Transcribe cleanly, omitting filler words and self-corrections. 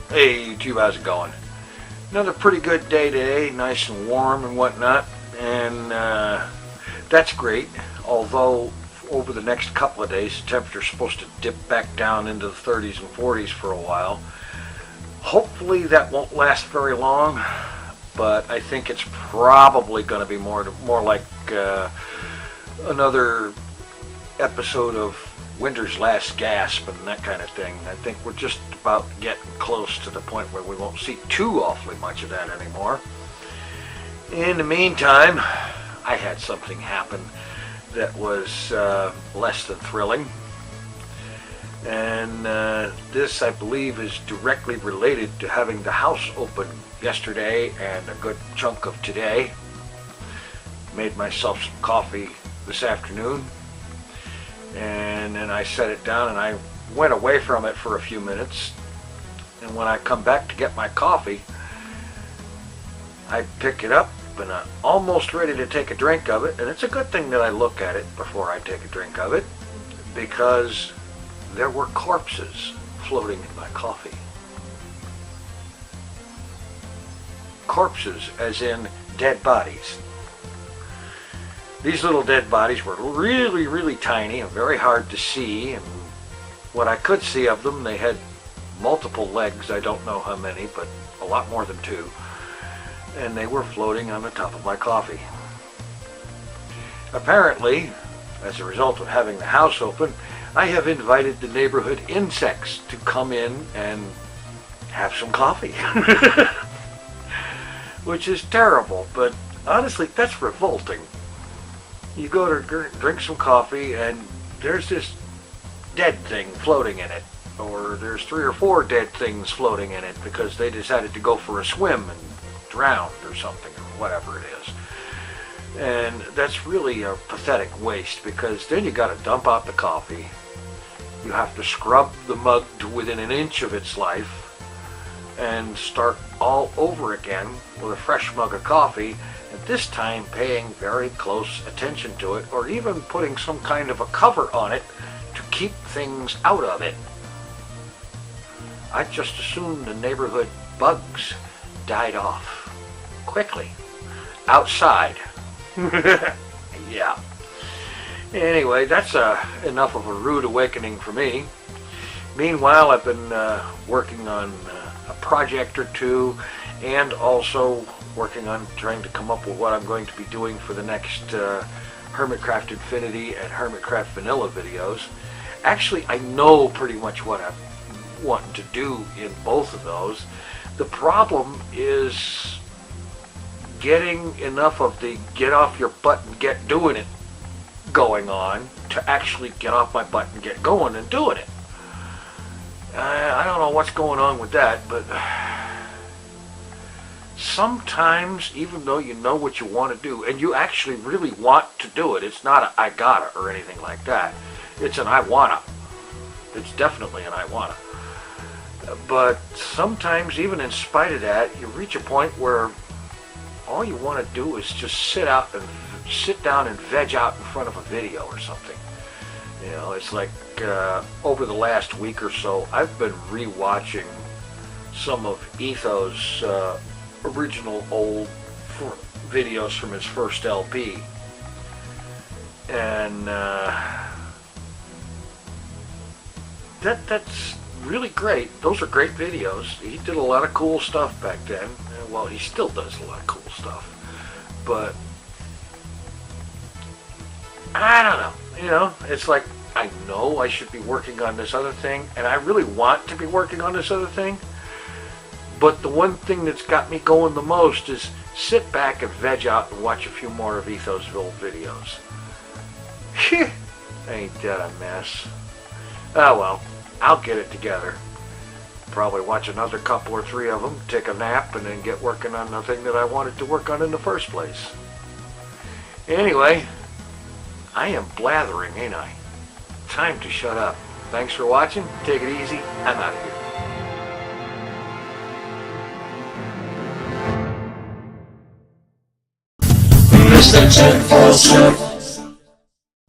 Hey YouTube, how's it going? Another pretty good day today, nice and warm and whatnot, and that's great. Although over the next couple of days the temperature's supposed to dip back down into the 30s and 40s for a while. Hopefully that won't last very long, but I think it's probably going to be more like another episode of winter's last gasp and that kind of thing. I think we're just about getting close to the point where we won't see too awfully much of that anymore. In the meantime, I had something happen that was less than thrilling, and this I believe is directly related to having the house open yesterday and a good chunk of today. Made myself some coffee this afternoon, and then I set it down and I went away from it for a few minutes, and when I come back to get my coffee, I pick it up and I'm almost ready to take a drink of it. And it's a good thing that I look at it before I take a drink of it, because there were corpses floating in my coffee. Corpses as in dead bodies. These little dead bodies were really, really tiny and very hard to see, and what I could see of them, they had multiple legs. I don't know how many, but a lot more than two, and they were floating on the top of my coffee. Apparently, as a result of having the house open, I have invited the neighborhood insects to come in and have some coffee. Which is terrible, but honestly, that's revolting. You go to drink some coffee and there's this dead thing floating in it, or there's 3 or 4 dead things floating in it because they decided to go for a swim and drowned or something, or whatever it is. And that's really a pathetic waste, because then you got to dump out the coffee. You have to scrub the mug to within an inch of its life and start all over again with a fresh mug of coffee, and this time paying very close attention to it, or even putting some kind of a cover on it to keep things out of it. I just assumed the neighborhood bugs died off quickly outside. Yeah. Anyway, that's enough of a rude awakening for me. Meanwhile, I've been working on a project or two, and also working on trying to come up with what I'm going to be doing for the next Hermitcraft Infinity and Hermitcraft Vanilla videos. Actually, I know pretty much what I'm wanting to do in both of those. The problem is getting enough of the get off your butt and get doing it going on to actually get off my butt and get going and doing it. I don't know what's going on with that, but sometimes, even though you know what you want to do and you actually really want to do it, it's not a I gotta or anything like that. It's an I wanna. It's definitely an I wanna. But sometimes, even in spite of that, you reach a point where all you want to do is just sit down and veg out in front of a video or something. You know, it's like over the last week or so, I've been re-watching some of Etho's original old videos from his first LP, and that's really great. Those are great videos. He did a lot of cool stuff back then. Well, he still does a lot of cool stuff, but I don't know. You know, it's like, I know I should be working on this other thing, and I really want to be working on this other thing, but the one thing that's got me going the most is sit back and veg out and watch a few more of Etho's old videos. Ain't that a mess? Oh well, I'll get it together. Probably watch another couple or 3 of them, take a nap, and then get working on the thing that I wanted to work on in the first place. Anyway, I am blathering, ain't I? Time to shut up. Thanks for watching. Take it easy. I'm out of here. Mr. TinFoilChef.